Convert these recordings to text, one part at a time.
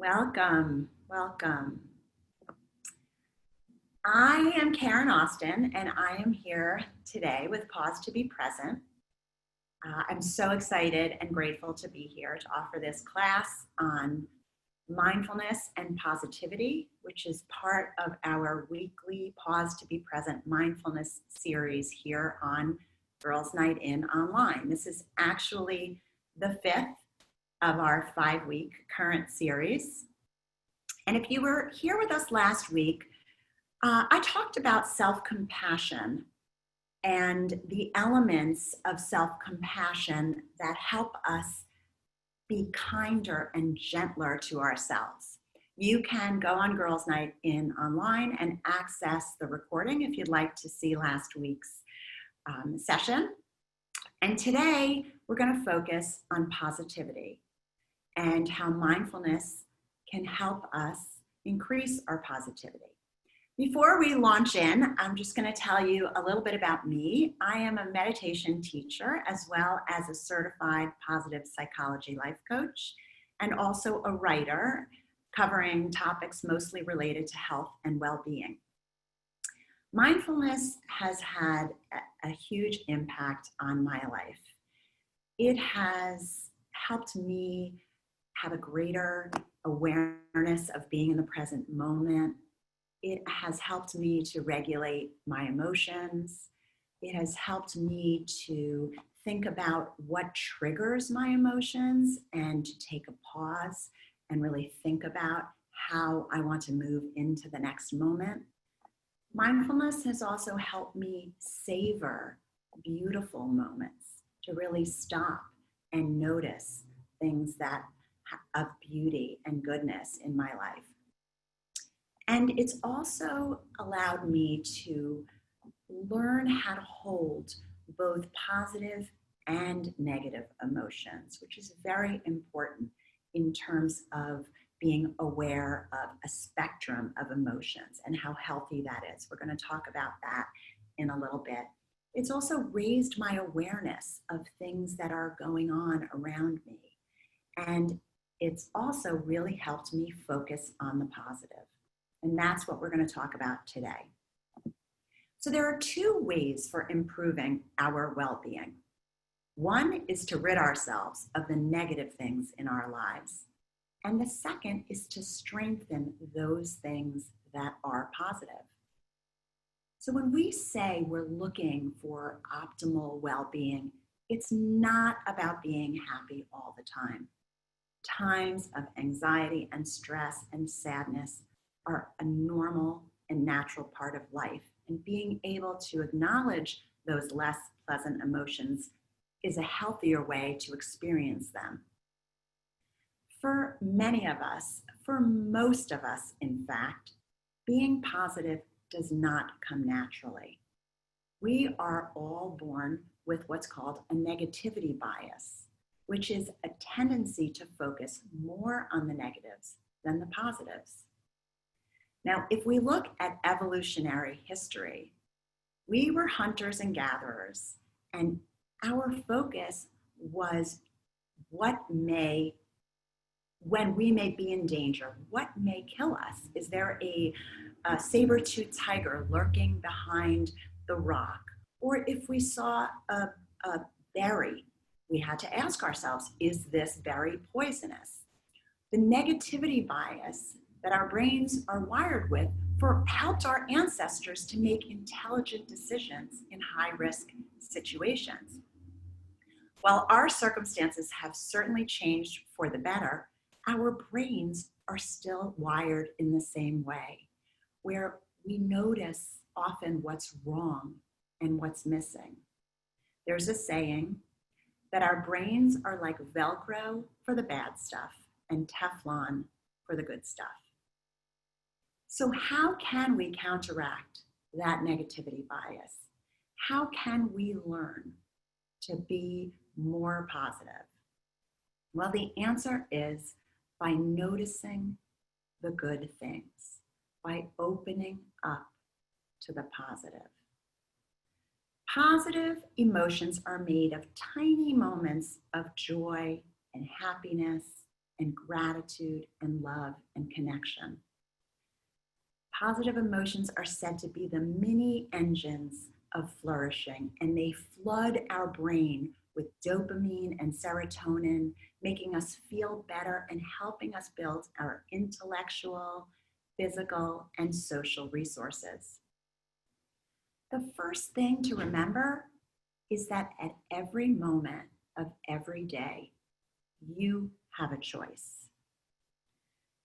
Welcome, welcome. I am Caren Osten, and I am here today with Pause to be Present. I'm so excited and grateful to be here to offer this class on mindfulness and positivity, which is part of our weekly Pause to be Present mindfulness series here on Girls Night In Online. This is actually the fifth of our 5-week current series. And if you were here with us last week, I talked about self-compassion and the elements of self-compassion that help us be kinder and gentler to ourselves. You can go on Girls Night In Online and access the recording if you'd like to see last week's session. And today, we're going to focus on positivity and how mindfulness can help us increase our positivity. Before we launch in, I'm just going to tell you a little bit about me. I am a meditation teacher as well as a certified positive psychology life coach and also a writer covering topics mostly related to health and well-being. Mindfulness has had a huge impact on my life. It has helped me have a greater awareness of being in the present moment. It has helped me to regulate my emotions. It has helped me to think about what triggers my emotions and to take a pause and really think about how I want to move into the next moment. Mindfulness has also helped me savor beautiful moments, to really stop and notice things that of beauty and goodness in my life. And it's also allowed me to learn how to hold both positive and negative emotions, which is very important in terms of being aware of a spectrum of emotions and how healthy that is. We're going to talk about that in a little bit. It's also raised my awareness of things that are going on around me. And it's also really helped me focus on the positive. And that's what we're going to talk about today. So there are two ways for improving our well-being. One is to rid ourselves of the negative things in our lives. And the second is to strengthen those things that are positive. So when we say we're looking for optimal well-being, it's not about being happy all the time. Times of anxiety and stress and sadness are a normal and natural part of life. And being able to acknowledge those less pleasant emotions is a healthier way to experience them. For many of us, for most of us, in fact, being positive does not come naturally. We are all born with what's called a negativity bias, which is a tendency to focus more on the negatives than the positives. Now, if we look at evolutionary history, we were hunters and gatherers, and our focus was when we may be in danger, what may kill us? Is there a saber-toothed tiger lurking behind the rock? Or if we saw a berry, we had to ask ourselves, is this berry poisonous? The negativity bias that our brains are wired with helped our ancestors to make intelligent decisions in high-risk situations. While our circumstances have certainly changed for the better, our brains are still wired in the same way, where we notice often what's wrong and what's missing. There's a saying that our brains are like Velcro for the bad stuff and Teflon for the good stuff. So how can we counteract that negativity bias? How can we learn to be more positive? Well, the answer is by noticing the good things, by opening up to the positive. Positive emotions are made of tiny moments of joy and happiness and gratitude and love and connection. Positive emotions are said to be the mini engines of flourishing, and they flood our brain with dopamine and serotonin, making us feel better and helping us build our intellectual, physical, and social resources. The first thing to remember is that at every moment of every day, you have a choice.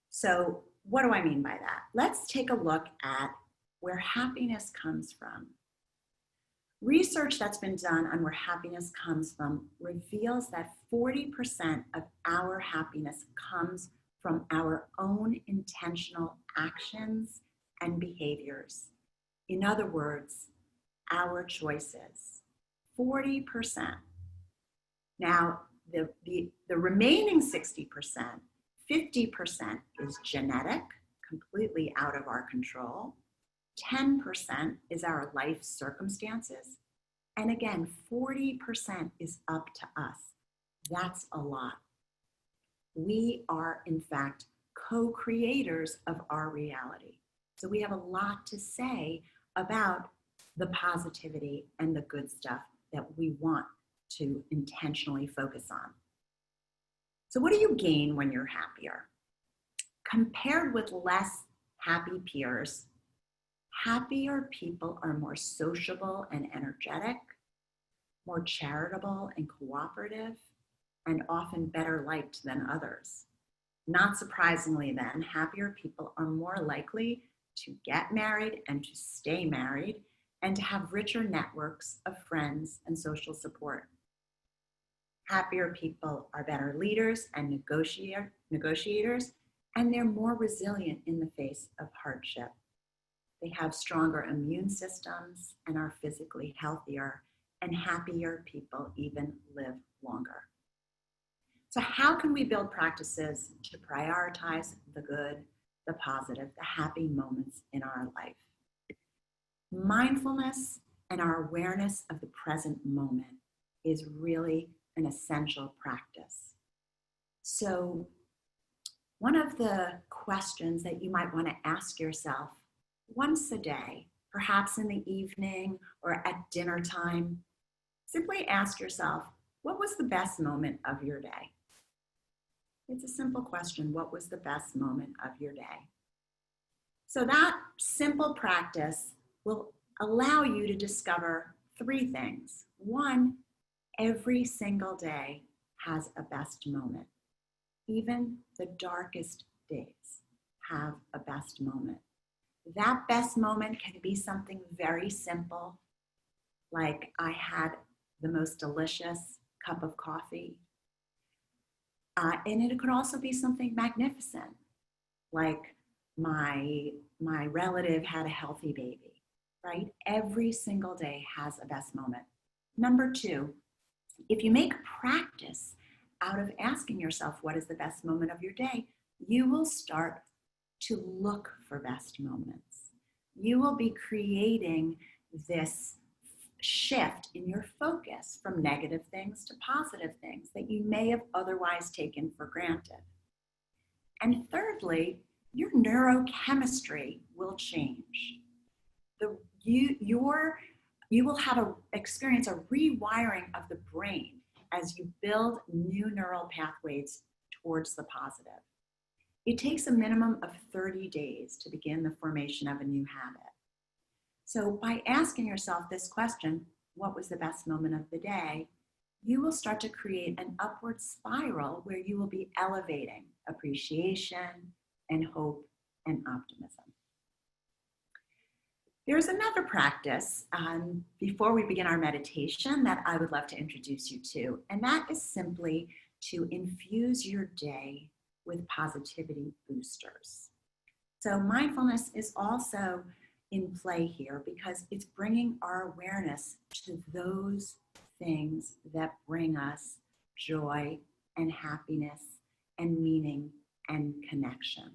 So, what do I mean by that? Let's take a look at where happiness comes from. Research that's been done on where happiness comes from reveals that 40% of our happiness comes from our own intentional actions and behaviors. In other words, our choices. 40%. Now, the remaining 60%, 50% is genetic, completely out of our control. 10% is our life circumstances. And again, 40% is up to us. That's a lot. We are, in fact, co-creators of our reality. So we have a lot to say about the positivity and the good stuff that we want to intentionally focus on. So what do you gain when you're happier? Compared with less happy peers, happier people are more sociable and energetic, more charitable and cooperative, and often better liked than others. Not surprisingly then, happier people are more likely to get married and to stay married and to have richer networks of friends and social support. Happier people are better leaders and negotiators, and they're more resilient in the face of hardship. They have stronger immune systems and are physically healthier, and happier people even live longer. So how can we build practices to prioritize the good, the positive, the happy moments in our life? Mindfulness and our awareness of the present moment is really an essential practice. So one of the questions that you might want to ask yourself once a day, perhaps in the evening or at dinner time, simply ask yourself, what was the best moment of your day? It's a simple question. What was the best moment of your day? So that simple practice will allow you to discover three things. One, every single day has a best moment. Even the darkest days have a best moment. That best moment can be something very simple, like I had the most delicious cup of coffee. And it could also be something magnificent, like my relative had a healthy baby, right? Every single day has a best moment. Number two, if you make a practice out of asking yourself what is the best moment of your day, you will start to look for best moments. You will be creating this shift in your focus from negative things to positive things that you may have otherwise taken for granted. And thirdly, your neurochemistry will change. You will experience a rewiring of the brain as you build new neural pathways towards the positive. It takes a minimum of 30 days to begin the formation of a new habit. So by asking yourself this question, what was the best moment of the day, you will start to create an upward spiral where you will be elevating appreciation and hope and optimism. There's another practice before we begin our meditation that I would love to introduce you to, and that is simply to infuse your day with positivity boosters. So mindfulness is also in play here because it's bringing our awareness to those things that bring us joy and happiness and meaning and connection.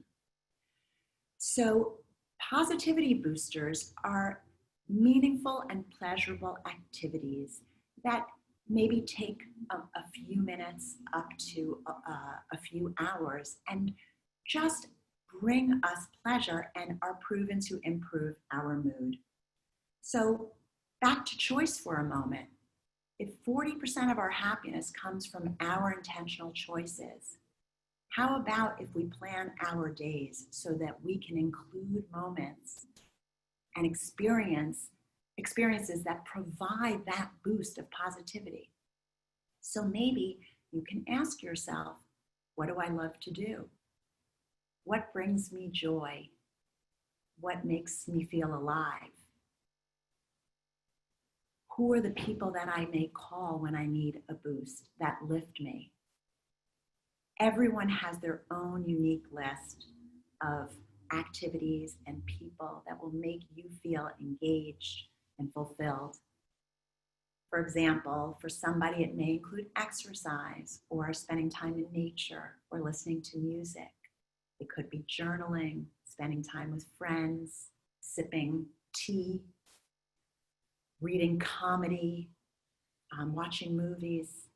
So positivity boosters are meaningful and pleasurable activities that maybe take a few minutes up to a few hours and just bring us pleasure and are proven to improve our mood. So back to choice for a moment. If 40% of our happiness comes from our intentional choices, how about if we plan our days so that we can include moments and experiences that provide that boost of positivity? So maybe you can ask yourself, what do I love to do? What brings me joy? What makes me feel alive? Who are the people that I may call when I need a boost that lift me? Everyone has their own unique list of activities and people that will make you feel engaged and fulfilled. For example, for somebody, it may include exercise or spending time in nature or listening to music. It could be journaling, spending time with friends, sipping tea, reading comedy, watching movies,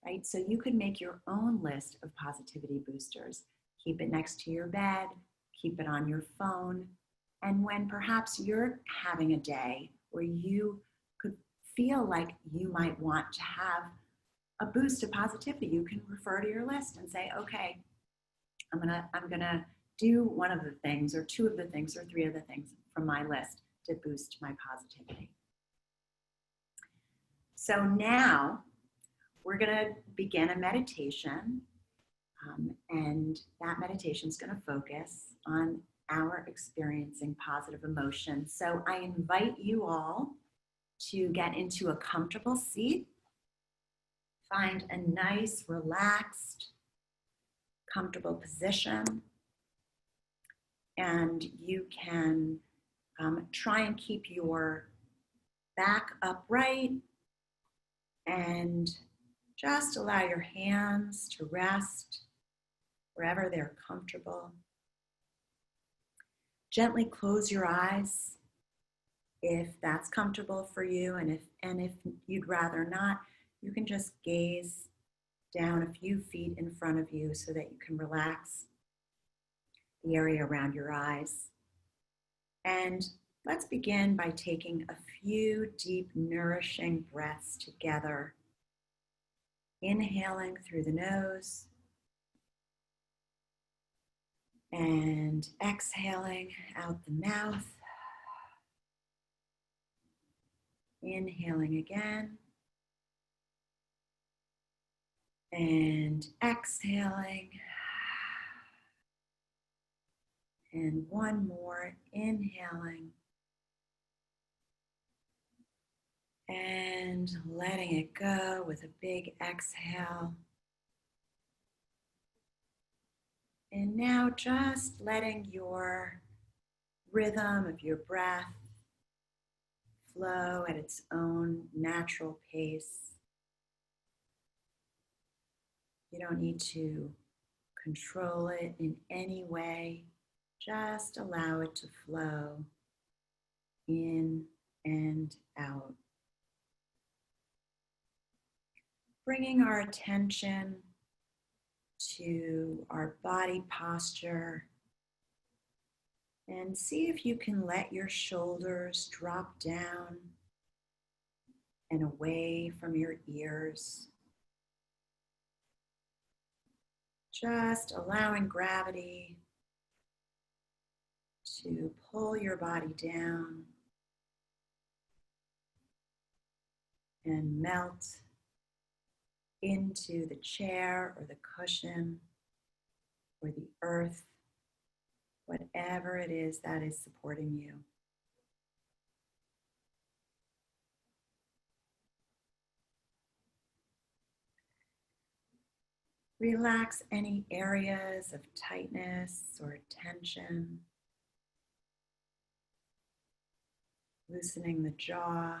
right? So you could make your own list of positivity boosters. Keep it next to your bed, keep it on your phone. And when perhaps you're having a day where you could feel like you might want to have a boost of positivity, you can refer to your list and say, okay, I'm gonna do one of the things or two of the things or three of the things from my list to boost my positivity. So now we're gonna begin a meditation, and that meditation is gonna focus on our experiencing positive emotion. So I invite you all to get into a comfortable seat, find a nice, relaxed, comfortable position, and you can try and keep your back upright and just allow your hands to rest wherever they're comfortable. Gently close your eyes if that's comfortable for you, and if you'd rather not, you can just gaze down a few feet in front of you so that you can relax the area around your eyes. And let's begin by taking a few deep, nourishing breaths together. Inhaling through the nose and exhaling out the mouth. Inhaling again and exhaling. And one more, inhaling and letting it go with a big exhale. And now just letting your rhythm of your breath flow at its own natural pace. You don't need to control it in any way. Just allow it to flow in and out. Bringing our attention to our body posture, and see if you can let your shoulders drop down and away from your ears. Just allowing gravity to pull your body down and melt into the chair or the cushion or the earth, whatever it is that is supporting you. Relax any areas of tightness or tension, loosening the jaw,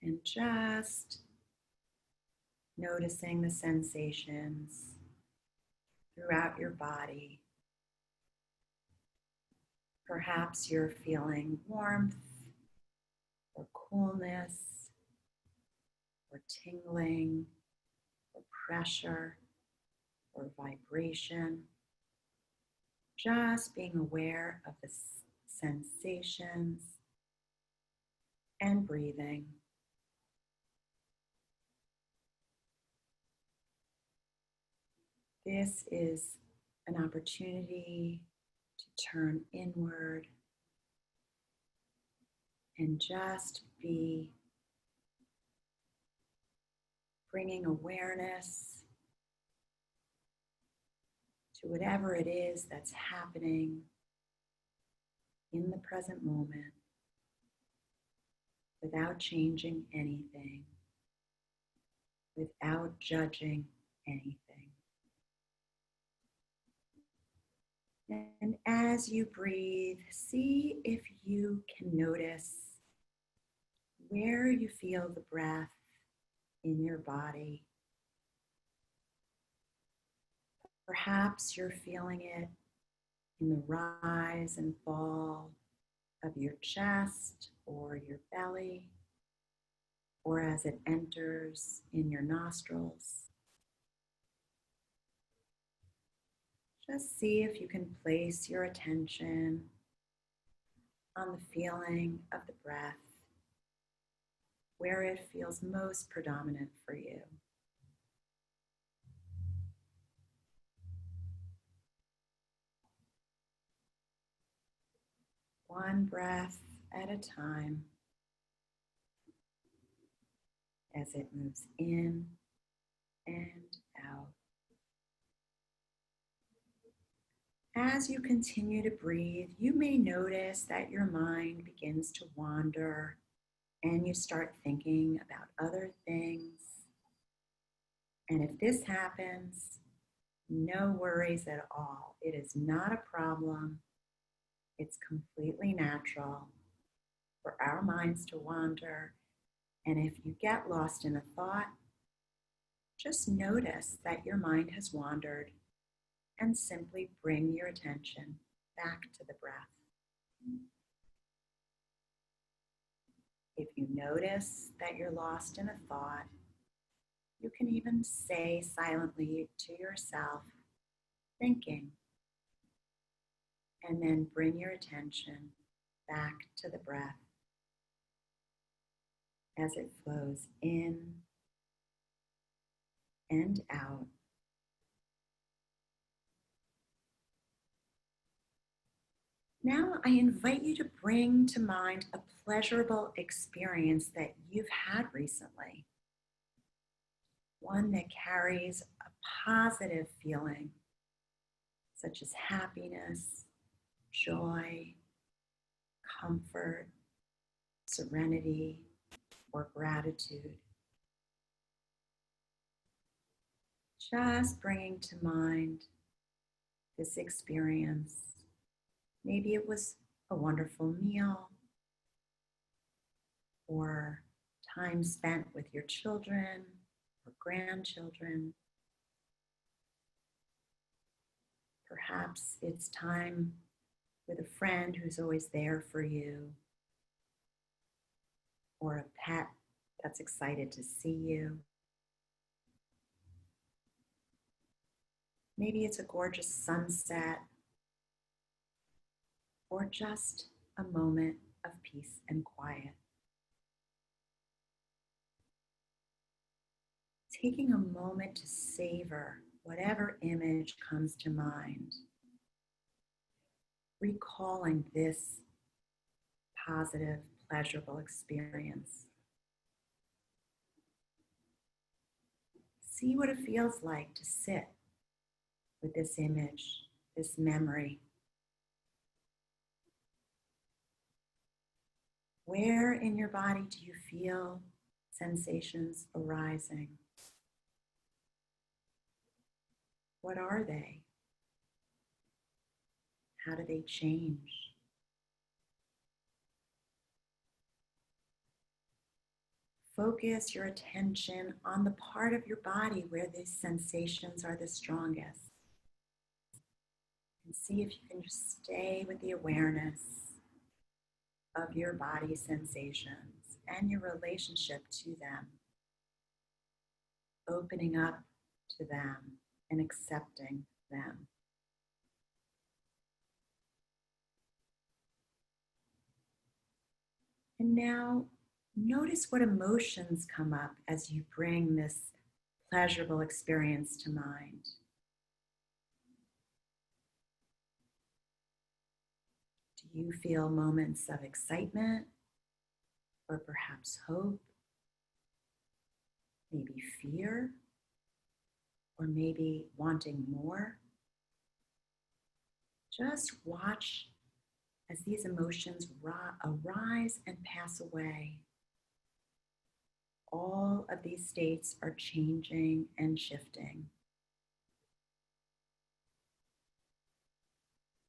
and just noticing the sensations throughout your body. Perhaps you're feeling warmth or coolness, or tingling, or pressure, or vibration. Just being aware of the sensations and breathing. This is an opportunity to turn inward and just be bringing awareness to whatever it is that's happening in the present moment without changing anything, without judging anything. And as you breathe, see if you can notice where you feel the breath in your body. Perhaps you're feeling it in the rise and fall of your chest or your belly, or as it enters in your nostrils. Just see if you can place your attention on the feeling of the breath, where it feels most predominant for you. One breath at a time as it moves in and out. As you continue to breathe, you may notice that your mind begins to wander and you start thinking about other things. And if this happens, no worries at all. It is not a problem. It's completely natural for our minds to wander. And if you get lost in a thought, just notice that your mind has wandered and simply bring your attention back to the breath. If you notice that you're lost in a thought, you can even say silently to yourself, thinking, and then bring your attention back to the breath as it flows in and out. Now I invite you to bring to mind a pleasurable experience that you've had recently. One that carries a positive feeling, such as happiness, joy, comfort, serenity, or gratitude. Just bringing to mind this experience. Maybe it was a wonderful meal or time spent with your children or grandchildren. Perhaps it's time with a friend who's always there for you, or a pet that's excited to see you. Maybe it's a gorgeous sunset, or just a moment of peace and quiet. Taking a moment to savor whatever image comes to mind, recalling this positive, pleasurable experience. See what it feels like to sit with this image, this memory. Where in your body do you feel sensations arising? What are they? How do they change? Focus your attention on the part of your body where these sensations are the strongest. And see if you can just stay with the awareness of your body sensations. and your relationship to them, opening up to them and accepting them. And now notice what emotions come up as you bring this pleasurable experience to mind. Do you feel moments of excitement or perhaps hope, maybe fear, or maybe wanting more? Just watch as these emotions arise and pass away. All of these states are changing and shifting.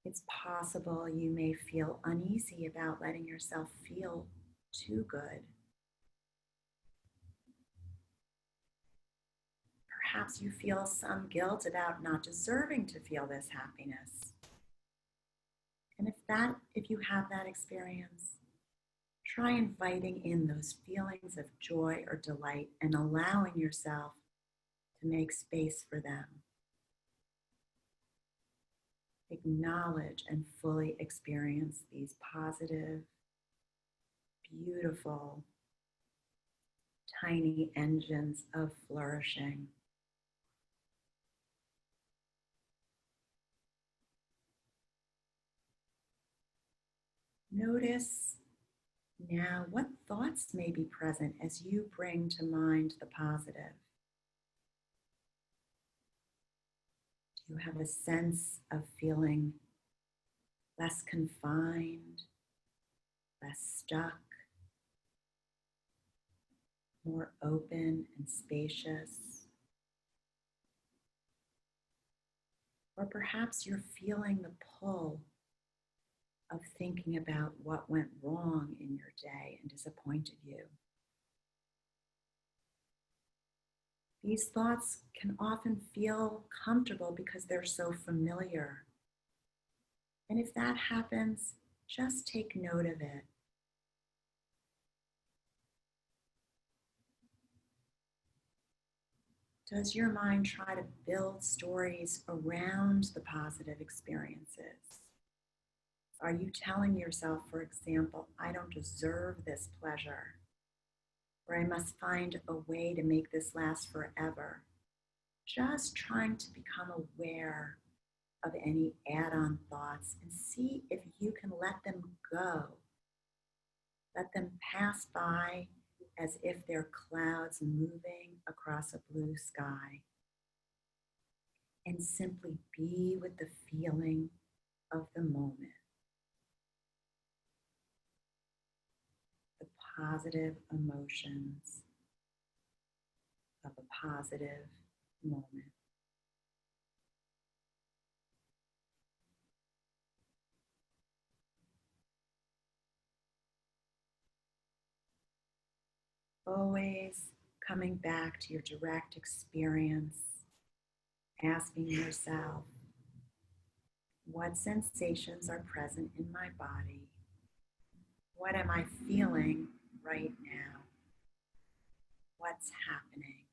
It's possible you may feel uneasy about letting yourself feel too good. Perhaps you feel some guilt about not deserving to feel this happiness. And if you have that experience, try inviting in those feelings of joy or delight and allowing yourself to make space for them. Acknowledge and fully experience these positive, beautiful, tiny engines of flourishing. Notice now what thoughts may be present as you bring to mind the positive. Do you have a sense of feeling less confined, less stuck, more open and spacious? Or perhaps you're feeling the pull of thinking about what went wrong in your day and disappointed you. These thoughts can often feel comfortable because they're so familiar. And if that happens, just take note of it. Does your mind try to build stories around the positive experiences? Are you telling yourself, for example, I don't deserve this pleasure, or I must find a way to make this last forever? Just trying to become aware of any add-on thoughts and see if you can let them go. Let them pass by as if they're clouds moving across a blue sky. And simply be with the feeling of the moment. The positive emotions of a positive moment. Always coming back to your direct experience, asking yourself, what sensations are present in my body? What am I feeling right now? What's happening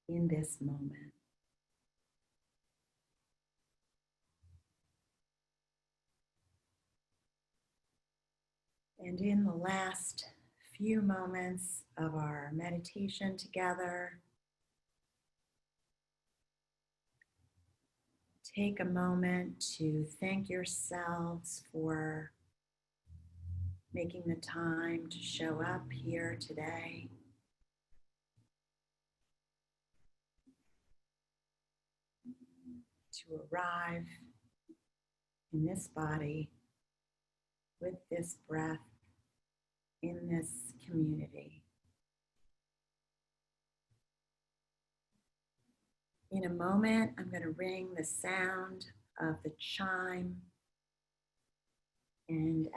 in this moment? And in the last few moments of our meditation together, take a moment to thank yourselves for making the time to show up here today. To arrive in this body with this breath in this community. In a moment, I'm going to ring the sound of the chime. And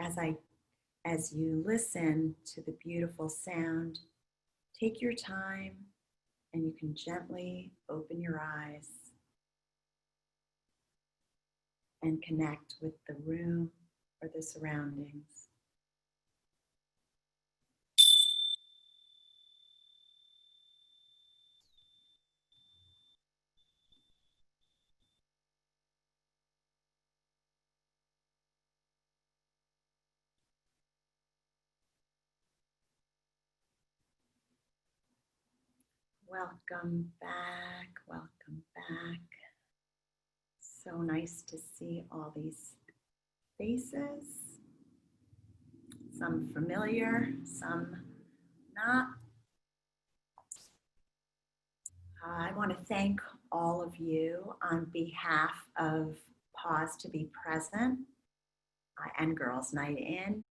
as you listen to the beautiful sound, take your time and you can gently open your eyes and connect with the room or the surroundings. Welcome back. Welcome back. So nice to see all these faces. Some familiar, some not. I want to thank all of you on behalf of Pause to Be Present and Girls Night In.